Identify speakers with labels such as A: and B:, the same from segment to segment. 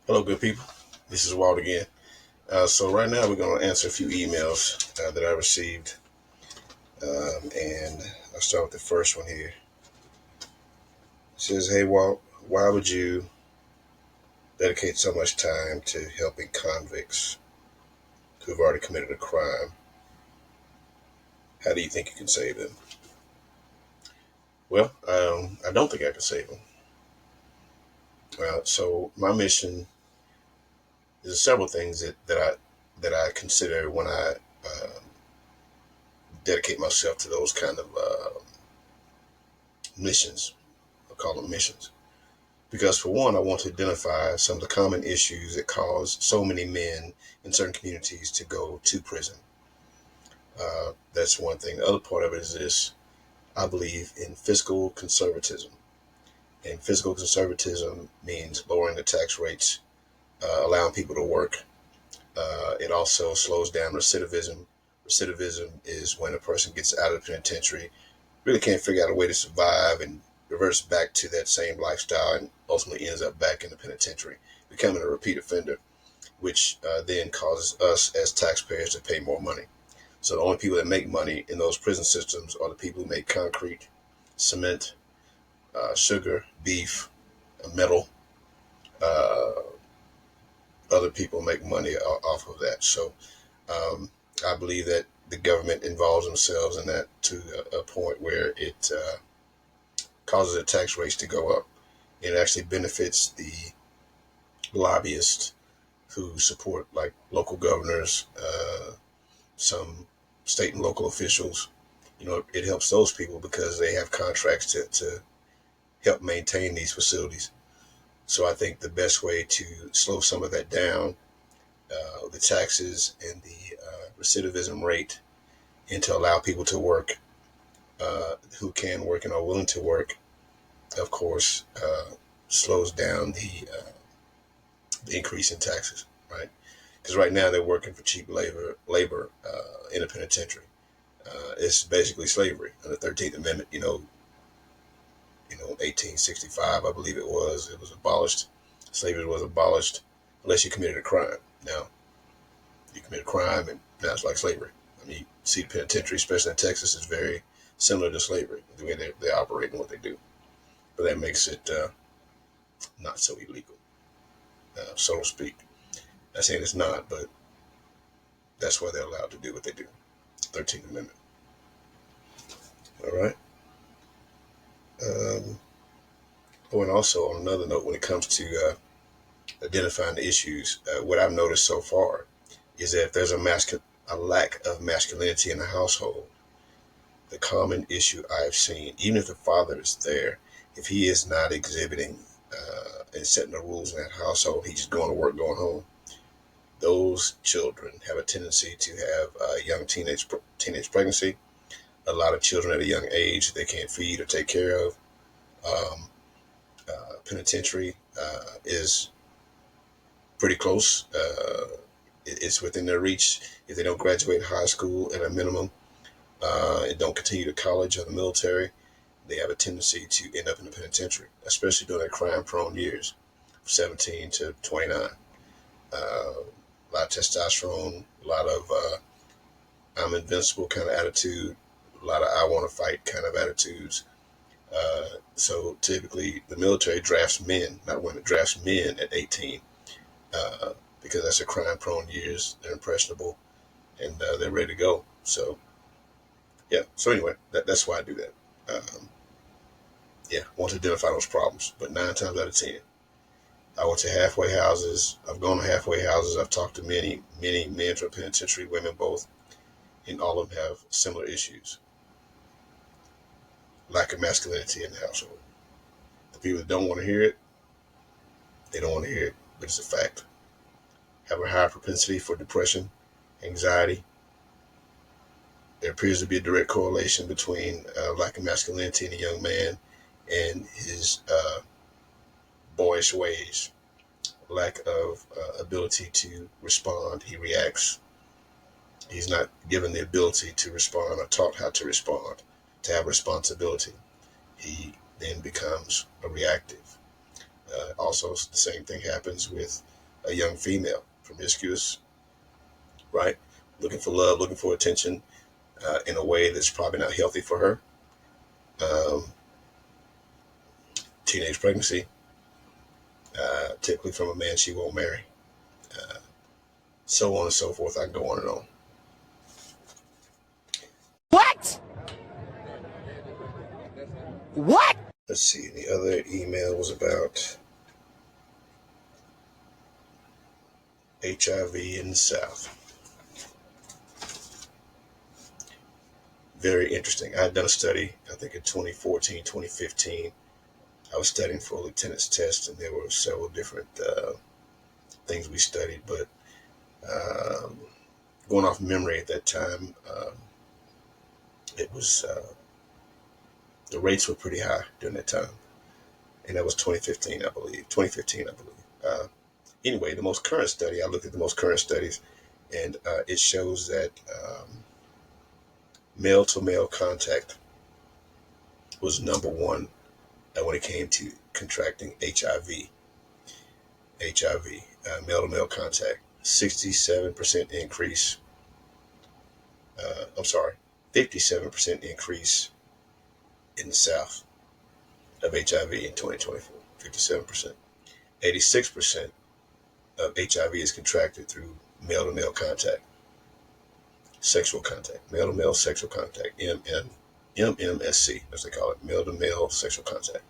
A: Hello, good people. This is Walt again. So right now we're going to answer a few emails that I received, and I'll start with the first one here. It says, "Hey Walt, why would you dedicate so much time to helping convicts who've already committed a crime? How do you think you can save them?" Well, I don't think I can save them. So my mission is several things that I consider when I um dedicate myself to those kind of missions. I call them missions. Because for one, I want to identify some of the common issues that cause so many men in certain communities to go to prison. That's one thing. The other part of it is this: I believe in fiscal conservatism. And fiscal conservatism means lowering the tax rates, allowing people to work. It also slows down recidivism. Recidivism is when a person gets out of the penitentiary, really can't figure out a way to survive, and reverts back to that same lifestyle and ultimately ends up back in the penitentiary, becoming a repeat offender, which then causes us as taxpayers to pay more money. So the only people that make money in those prison systems are the people who make concrete, cement, sugar, beef, metal. Uh, Other people make money off of that. So um, I believe that the government involves themselves in that to a point where it causes the tax rates to go up. It actually benefits the lobbyists who support like local governors, some state and local officials. It helps those people because they have contracts to help maintain these facilities. So I think the best way to slow some of that down, the taxes and the recidivism rate, and to allow people to work who can work and are willing to work, of course, slows down the increase in taxes, right? Because right now they're working for cheap labor in a penitentiary. It's basically slavery under the 13th Amendment. 1865, I believe it was abolished. Slavery was abolished unless you committed a crime. Now you commit a crime, and now it's like slavery. I mean, you see the penitentiary, especially in Texas, is very similar to slavery, the way they operate and what they do. But that makes it not so illegal, so to speak. Not saying it's not, but that's why they're allowed to do what they do. 13th Amendment. All right. Um, and also on another note, when it comes to identifying the issues, what I've noticed so far is that if there's a lack of masculinity in the household, the common issue I've seen, even if the father is there, if he is not exhibiting and setting the rules in that household, he's just going to work, going home. Those children have a tendency to have young teenage pregnancy. A lot of children at a young age they can't feed or take care of. Um, Penitentiary is pretty close. It's within their reach if they don't graduate high school at a minimum and don't continue to college or the military. They have a tendency to end up in the penitentiary, especially during their crime-prone years, 17 to 29. A lot of testosterone, a lot of I'm invincible kind of attitude, a lot of I want to fight kind of attitudes. So typically, the military drafts men, not women, drafts men at 18 because that's their crime-prone years. They're impressionable and they're ready to go. So yeah. So anyway, that's why I do that. Yeah, I want to identify those problems, but 9 times out of 10, I went to halfway houses. I've gone to halfway houses. I've talked to many men from penitentiary, women both, and all of them have similar issues. Lack of masculinity in the household. The people that don't want to hear it, they don't want to hear it, but it's a fact. Have a higher propensity for depression, anxiety. There appears to be a direct correlation between lack of masculinity in a young man and his boyish ways, lack of ability to respond. He reacts. He's not given the ability to respond or taught how to respond, to have responsibility. He then becomes a reactive. Also, the same thing happens with a young female, promiscuous, right? Looking for love, looking for attention in a way that's probably not healthy for her. Um, Teenage pregnancy, typically from a man she won't marry. Uh, so on and so forth. I can go on and on.
B: What? What?
A: Let's see. The other email was about HIV in the South. Very interesting. I had done a study, I think in 2014, 2015. I was studying for a lieutenant's test, and there were several different things we studied. But um, going off memory at that time, it was the rates were pretty high during that time. And that was 2015, I believe. 2015, I believe. Anyway, the most current study, I looked at the most current studies, and it shows that male to male contact was number one when it came to contracting HIV. Male to male contact, 67% increase. I'm sorry, 57% increase in the South of HIV in 2024. 57%. 86% of HIV is contracted through male to male contact, sexual contact, male to male sexual contact, MMSC, as they call it, male to male sexual contact.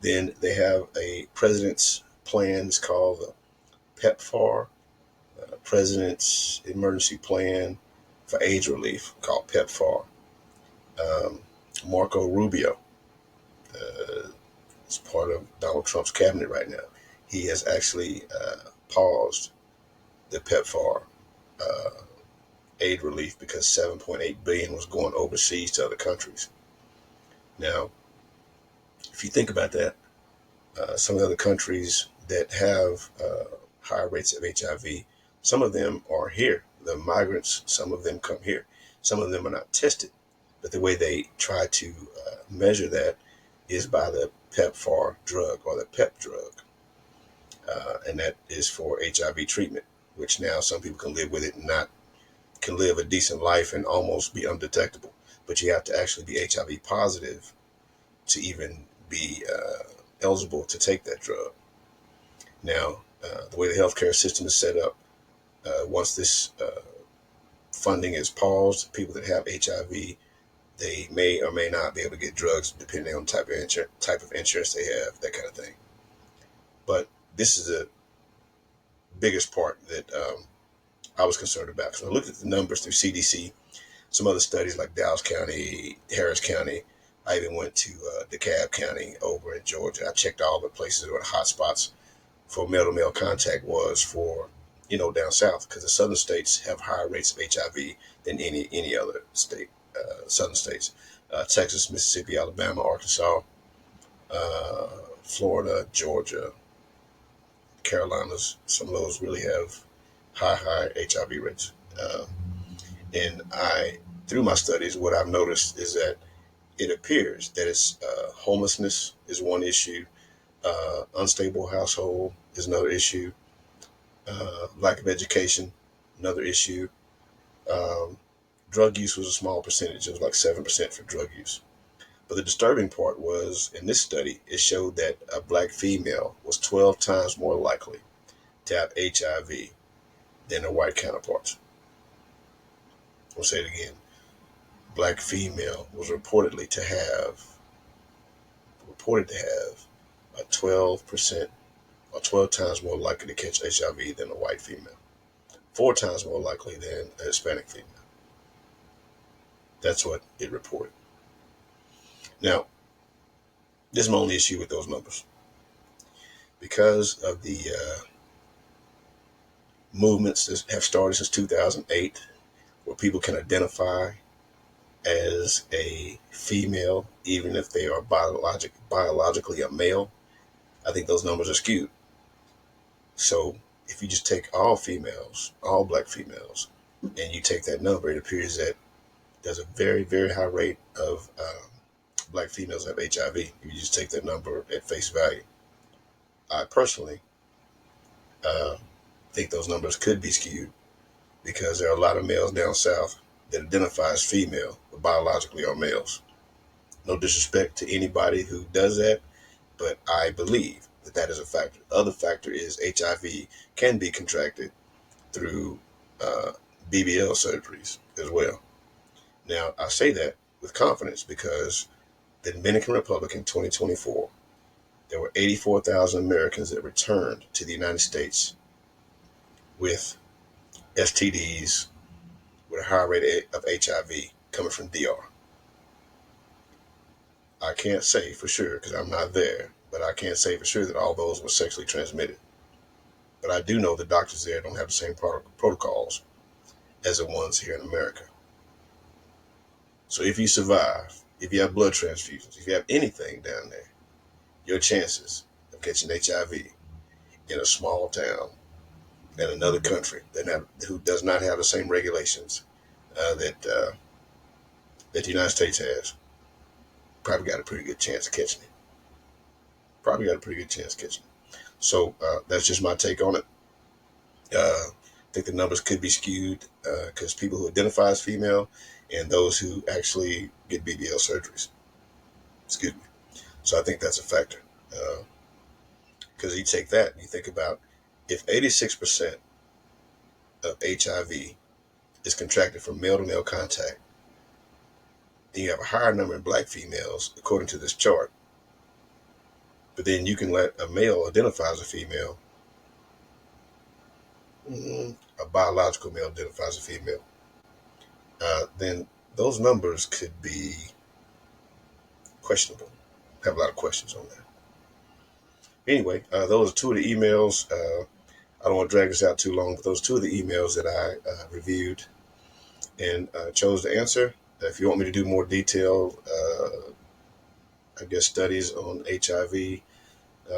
A: Then they have a president's plan. It's called the PEPFAR, President's Emergency Plan for AIDS Relief, called PEPFAR. Marco Rubio is part of Donald Trump's cabinet right now. He has actually paused the PEPFAR aid relief because 7.8 billion was going overseas to other countries. Now, if you think about that, some of the other countries that have higher rates of HIV, some of them are here. The migrants, some of them come here. Some of them are not tested. But the way they try to measure that is by the PEPFAR drug or the PEP drug. And that is for HIV treatment, which now some people can live with it and not can live a decent life and almost be undetectable. But you have to actually be HIV positive to even be eligible to take that drug. Now, the way the healthcare system is set up, once this funding is paused, people that have HIV, they may or may not be able to get drugs depending on type of insurance they have, that kind of thing. But this is the biggest part that I was concerned about. Because I looked at the numbers through CDC, some other studies like Dallas County, Harris County. I even went to DeKalb County over in Georgia. I checked all the places where the hot spots for male-to-male contact was for, down south, because the southern states have higher rates of HIV than any other state, southern states. Texas, Mississippi, Alabama, Arkansas, Florida, Georgia, Carolinas. Some of those really have high HIV rates. And through my studies, what I've noticed is that it appears that it's homelessness is one issue, unstable household is another issue, lack of education, another issue. Drug use was a small percentage. It was like 7% for drug use. But the disturbing part was, in this study, it showed that a black female was 12 times more likely to have HIV than her white counterparts. I'll say it again. Black female was reported to have a 12% or 12 times more likely to catch HIV than a white female. 4 times more likely than a Hispanic female. That's what it reported. Now, this is my only issue with those numbers. Because of the movements that have started since 2008, where people can identify as a female, even if they are biologically a male, I think those numbers are skewed. So if you just take all females, all black females, and you take that number, it appears that there's a very, very high rate of black females have HIV. You just take that number at face value. I personally I think those numbers could be skewed because there are a lot of males down south that identify as female, but biologically are males. No disrespect to anybody who does that, but I believe that that is a factor. The other factor is HIV can be contracted through uh, BBL surgeries as well. Now, I say that with confidence because the Dominican Republic in 2024, there were 84,000 Americans that returned to the United States with STDs with a high rate of HIV coming from DR. I can't say for sure because I'm not there, but I can't say for sure that all those were sexually transmitted. But I do know the doctors there don't have the same protocols as the ones here in America. So if you survive, if you have blood transfusions, if you have anything down there, your chances of catching HIV in a small town in another country who does not have the same regulations that the United States has, probably got a pretty good chance of catching it. Probably got a pretty good chance of catching it. So that's just my take on it. I think the numbers could be skewed because people who identify as female and those who actually get BBL surgeries. Excuse me. So I think that's a factor. Because you take that and you think about if 86% of HIV is contracted from male to male contact, then you have a higher number in black females, according to this chart. But then you can let a male identify as a female, a biological male identify as a female. Then those numbers could be questionable. Have a lot of questions on that. Anyway, those are two of the emails. I don't want to drag this out too long, but those are two of the emails that I reviewed and chose to answer. If you want me to do more detailed, I guess, studies on HIV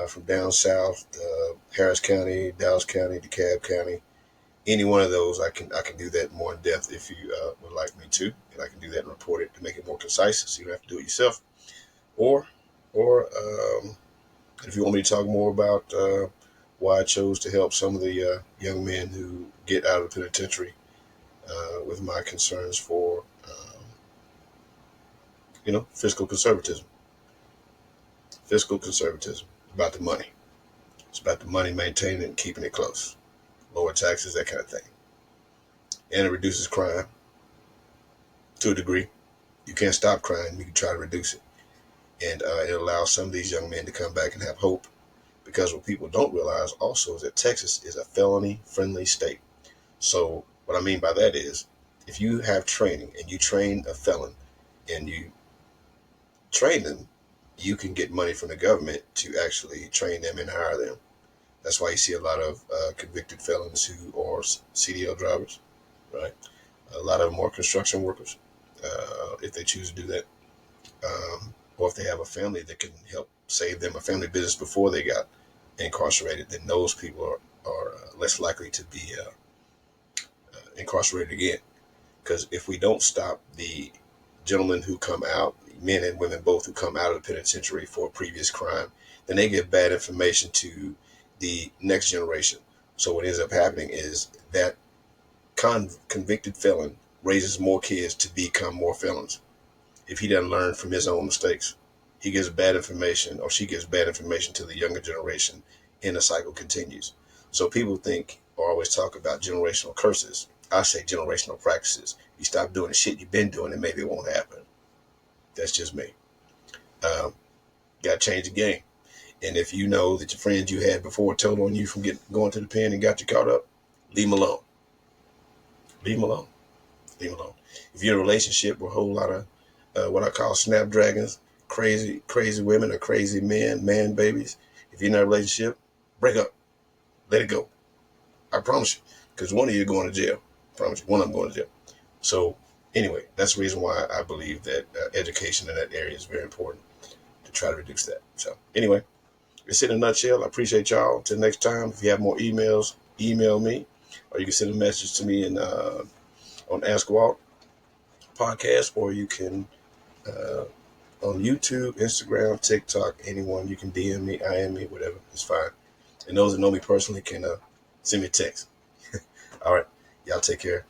A: from down south, Harris County, Dallas County, DeKalb County, any one of those, I can do that more in depth if you would like me to, and I can do that and report it to make it more concise, so you don't have to do it yourself. Or if you want me to talk more about why I chose to help some of the young men who get out of the penitentiary with my concerns for, fiscal conservatism. Fiscal conservatism about the money. It's about the money, maintaining it and keeping it close. Lower taxes, that kind of thing. And it reduces crime to a degree. You can't stop crime, you can try to reduce it. And it allows some of these young men to come back and have hope. Because what people don't realize also is that Texas is a felony-friendly state. So what I mean by that is, if you have training and you train a felon and you train them, you can get money from the government to actually train them and hire them. That's why you see a lot of convicted felons who are CDL drivers, right? A lot of them are construction workers, if they choose to do that. Or if they have a family that can help save them a family business before they got incarcerated, then those people are less likely to be incarcerated again. Because if we don't stop the gentlemen who come out, men and women both, who come out of the penitentiary for a previous crime, then they give bad information to the next generation. So what ends up happening is that convicted felon raises more kids to become more felons. If he doesn't learn from his own mistakes, he gives bad information, or she gives bad information to the younger generation, and the cycle continues. So people think, or always talk about generational curses. I say generational practices. You stop doing the shit you've been doing, and maybe it won't happen. That's just me. Got to change the game. And if you know that your friends you had before told on you from going to the pen and got you caught up, leave them alone. Leave them alone. Leave them alone. If you're in a relationship with a whole lot of what I call snapdragons, crazy women or crazy men, man babies, if you're in that relationship, break up. Let it go. I promise you. Because one of you are going to jail. I promise you. One of them going to jail. So anyway, that's the reason why I believe that education in that area is very important to try to reduce that. So anyway, it's in a nutshell. I appreciate y'all. Until next time, if you have more emails, email me, or you can send a message to me on Ask Walt podcast, or you can on YouTube, Instagram, TikTok, anyone. You can DM me, IM me, whatever. It's fine. And those that know me personally can Send me a text. All right. Y'all take care.